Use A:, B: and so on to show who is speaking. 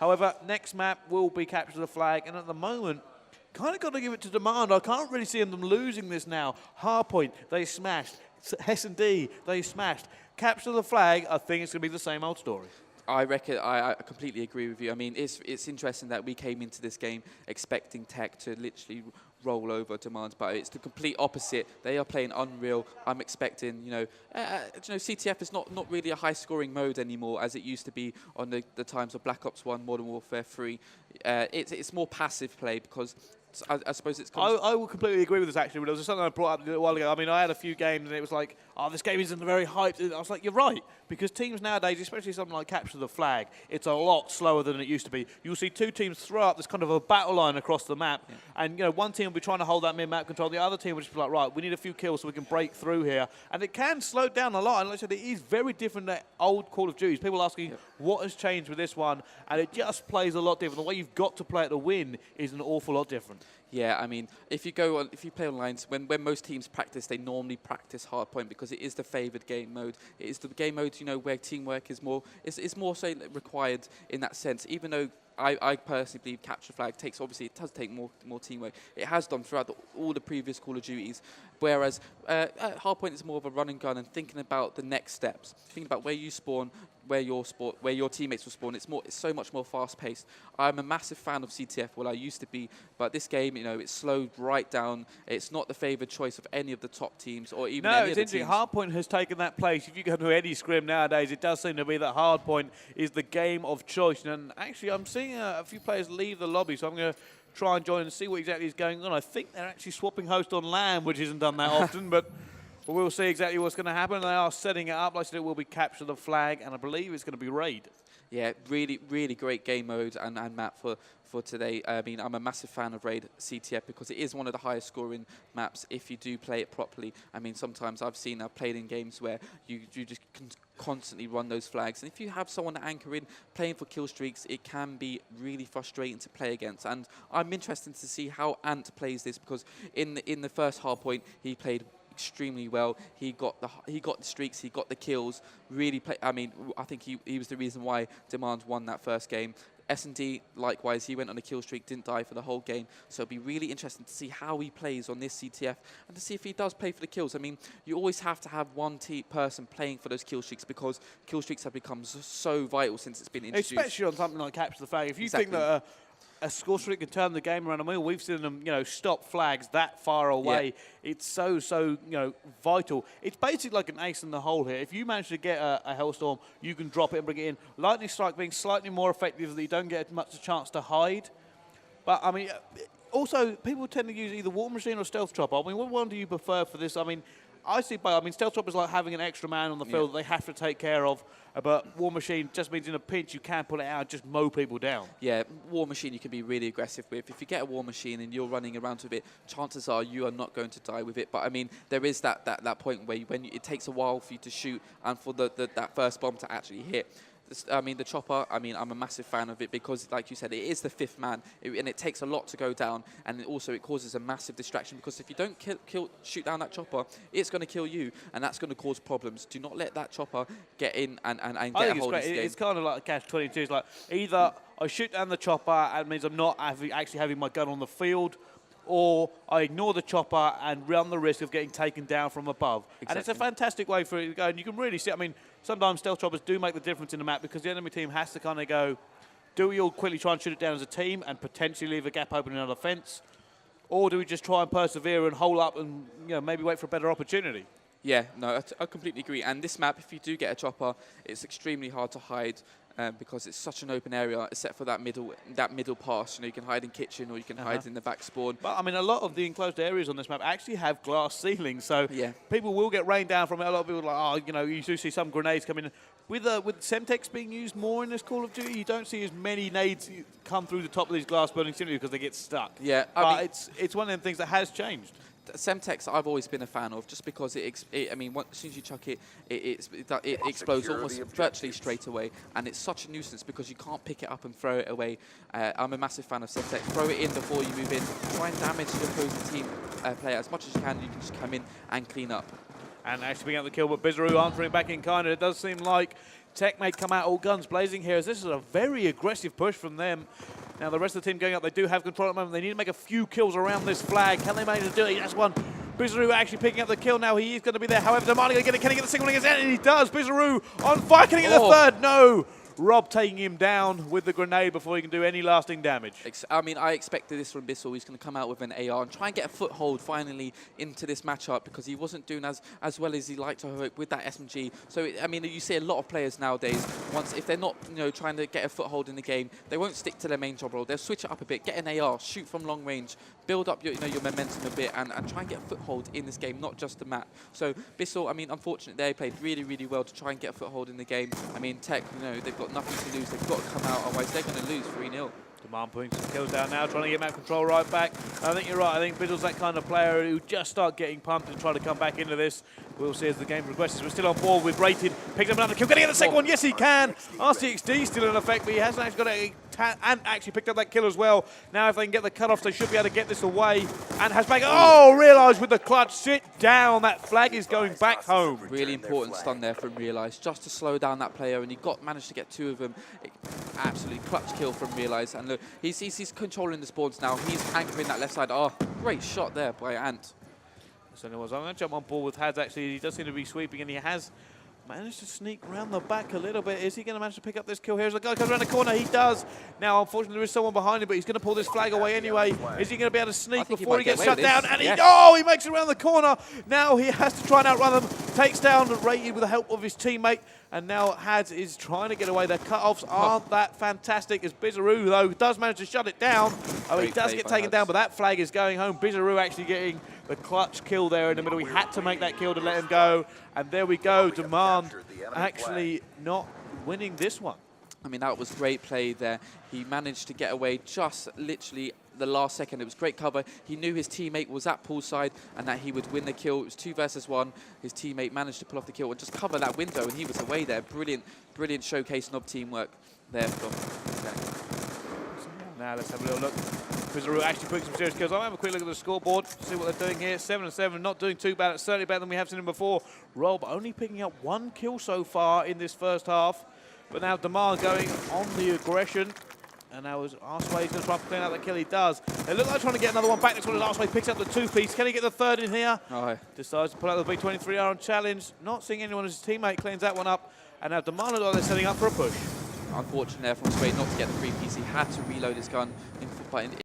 A: However, next map will be Capture the Flag, and at the moment, kind of got to give it to Demand. I can't really see them losing this now. Hardpoint, they smashed. S&D, they smashed. Capture the Flag, I think it's going to be the same old story.
B: I reckon I completely agree with you. I mean, it's interesting that we came into this game expecting TEC to literally roll over Demands, but it's the complete opposite. They are playing unreal. I'm expecting, CTF is not really a high-scoring mode anymore as it used to be on the times of Black Ops 1, Modern Warfare 3. It's more passive play because I suppose it's...
A: I will completely agree with this, actually, but it was something I brought up a little while ago. I mean, I had a few games, and it was like, oh, this game isn't very hyped. And I was like, you're right, because teams nowadays, especially something like Capture the Flag, it's a lot slower than it used to be. You'll see two teams throw up this kind of a battle line across the map, and, one team will be trying to hold that mid-map control, the other team will just be like, right, we need a few kills so we can break through here. And it can slow down a lot, and like I said, it is very different than old Call of Duty. People asking, what has changed with this one? And it just plays a lot different. The way you've got to play it to win is an awful lot different.
B: Yeah, I mean, if you play online, when most teams practice, they normally practice hardpoint because it is the favoured game mode. It is the game mode, where teamwork is more so required in that sense. Even though I personally believe Capture Flag it does take more teamwork. It has done throughout all the previous Call of Duties, whereas hardpoint is more of a run and gun and thinking about the next steps, thinking about where you spawn, where your teammates will spawn. It's so much more fast-paced. I'm a massive fan of CTF, well, I used to be, but this game, it's slowed right down. It's not the favoured choice of any of the top teams or even any of the teams.
A: No, it's interesting. Hardpoint has taken that place. If you go to any scrim nowadays, it does seem to be that Hardpoint is the game of choice. And actually, I'm seeing a few players leave the lobby, so I'm going to try and join and see what exactly is going on. I think they're actually swapping host on LAN, which isn't done that often, but we'll see exactly what's going to happen. They are setting it up. Like I said, it will be Capture the Flag, and I believe it's going to be Raid. Yeah,
B: really, really great game mode and map for today. I mean, I'm a massive fan of Raid CTF because it is one of the highest scoring maps if you do play it properly. I mean, sometimes I've played in games where you just can constantly run those flags. And if you have someone to anchor in, playing for kill streaks, it can be really frustrating to play against. And I'm interested to see how Ant plays this because in the first hardpoint, he played extremely well. He got the streaks, he got the kills. Really I think he was the reason why Demands won that first game. S&D, likewise, he went on a kill streak, didn't die for the whole game. So it'll be really interesting to see how he plays on this CTF and to see if he does play for the kills. I mean, you always have to have one person playing for those kill streaks because kill streaks have become so vital since it's been introduced.
A: Especially on something like Capture the Flag. If you think that a score streak can turn the game around. I mean, we've seen them, stop flags that far away. Yeah. It's so, vital. It's basically like an ace in the hole here. If you manage to get a Hellstorm, you can drop it and bring it in. Lightning Strike being slightly more effective so that you don't get much a chance to hide. But, I mean, also, people tend to use either War Machine or Stealth Chopper. I mean, what one do you prefer for this? I mean, I see both. I mean, Stealth Chopper is like having an extra man on the field that they have to take care of. But War Machine just means in a pinch you can pull it out and just mow people down. Yeah,
B: War Machine you can be really aggressive with. If you get a War Machine and you're running around with it, chances are you are not going to die with it. But I mean, there is that point where it takes a while for you to shoot and for that first bomb to actually hit. I mean, the chopper, I'm a massive fan of it because, like you said, it is the fifth man, and it takes a lot to go down, and it causes a massive distraction because if you don't shoot down that chopper, it's going to kill you, and that's going to cause problems. Do not let that chopper get in and get a hold of this game.
A: It's kind of like a catch-22. It's like either I shoot down the chopper, and it means I'm not actually having my gun on the field, or I ignore the chopper and run the risk of getting taken down from above. Exactly. And it's a fantastic way for it to go. And you can really see, I mean, sometimes stealth choppers do make the difference in the map because the enemy team has to kind of go, do we all quickly try and shoot it down as a team and potentially leave a gap open in another fence? Or do we just try and persevere and hold up and maybe wait for a better opportunity?
B: Yeah, no, I completely agree. And this map, if you do get a chopper, it's extremely hard to hide. Because it's such an open area, except for that middle pass. You can hide in kitchen or you can hide in the back spawn.
A: But I mean, a lot of the enclosed areas on this map actually have glass ceilings, so people will get rained down from it. A lot of people are like, you do see some grenades coming in. With Semtex being used more in this Call of Duty, you don't see as many nades come through the top of these glass buildings simply because they get stuck.
B: Yeah,
A: but it's one of them things that has changed.
B: Semtex I've always been a fan of, just because as soon as you chuck it, it explodes almost virtually straight away, and it's such a nuisance because you can't pick it up and throw it away. I'm a massive fan of Semtex. Throw it in before you move in. Try and damage the opposing team player as much as you can. You can just come in and clean up.
A: And actually being able to kill, but Bizaru answering back in kind. It does seem like TEC may come out all guns blazing here, as this is a very aggressive push from them. Now the rest of the team going up, they do have control at the moment. They need to make a few kills around this flag. Can they manage to do it? That's one. Bizaroo actually picking up the kill now. He is going to be there. However, demanding to get it. Can he get the second one against it? And he does. Bizaroo on fire. Can he get the third? No. Rob taking him down with the grenade before he can do any lasting damage.
B: I mean, I expected this from Bissell. He's going to come out with an AR and try and get a foothold finally into this matchup, because he wasn't doing as well as he liked to hope with that SMG. So, I mean, you see a lot of players nowadays, if they're not, trying to get a foothold in the game, they won't stick to their main job role. They'll switch it up a bit, get an AR, shoot from long range, build up your momentum a bit, and try and get a foothold in this game, not just the map. So Bissell, I mean, unfortunately, they played really, really well to try and get a foothold in the game. I mean, TEC, they've got nothing to lose. They've got to come out, otherwise they're going to lose 3-0.
A: Demand putting some kills down now, trying to get map control right back. I think you're right. I think Biddle's that kind of player who just start getting pumped and try to come back into this. We'll see as the game progresses. We're still on board with Rated. Picks up another kill. Can he get the second one? Yes, he can. RCXD still in effect, but he hasn't actually got a and actually picked up that kill as well. Now if they can get the cutoffs, they should be able to get this away. And has back. Oh, realised with the clutch. Sit down. That flag is going back home.
B: Really important stun there from Realize, just to slow down that player, and he managed to get 2 of them. Absolutely clutch kill from Realize. And look, he's controlling the spawns now. He's anchoring that left side. Oh, great shot there by Ant.
A: So I'm going to jump on board with Hadz. Actually, he does seem to be sweeping, and he has managed to sneak around the back a little bit. Is he going to manage to pick up this kill here? As the guy comes around the corner, he does. Now, unfortunately, there is someone behind him, but he's going to pull this flag away anyway. Is he going to be able to sneak before he gets shut down? And he makes it around the corner. Now he has to try and outrun them. Takes down Rated with the help of his teammate. And now Hadz is trying to get away. The cut-offs aren't that fantastic, as Bizaroo, though, does manage to shut it down. Oh, he does get taken down, but that flag is going home. Bizaroo actually getting the clutch kill there in the middle. He had to make that kill to let him go. And there we go. Demand actually not winning this one.
B: I mean, that was great play there. He managed to get away just literally the last second. It was great cover. He knew his teammate was at poolside and that he would win the kill. It was 2 versus 1. His teammate managed to pull off the kill and just cover that window, and he was away there. Brilliant, brilliant showcasing of teamwork there from TEC.
A: Now let's have a little look. Bizaroo actually putting some serious kills. I'll have a quick look at the scoreboard, see what they're doing here. 7-7, not doing too bad. It's certainly better than we have seen him before. Rob only picking up 1 kill so far in this first half. But now Damar going on the aggression. And now as Arsway's going to try to clean out the kill. He does. They look like trying to get another one back. That's what Arsway picks up the 2-piece. Can he get the 3rd in here?
B: Oh.
A: Decides to pull out the B23R on challenge. Not seeing anyone as his teammate cleans that one up. And now Damar they're setting up for a push.
B: Unfortunate there from Sway not to get the 3-piece. He had to reload his gun, but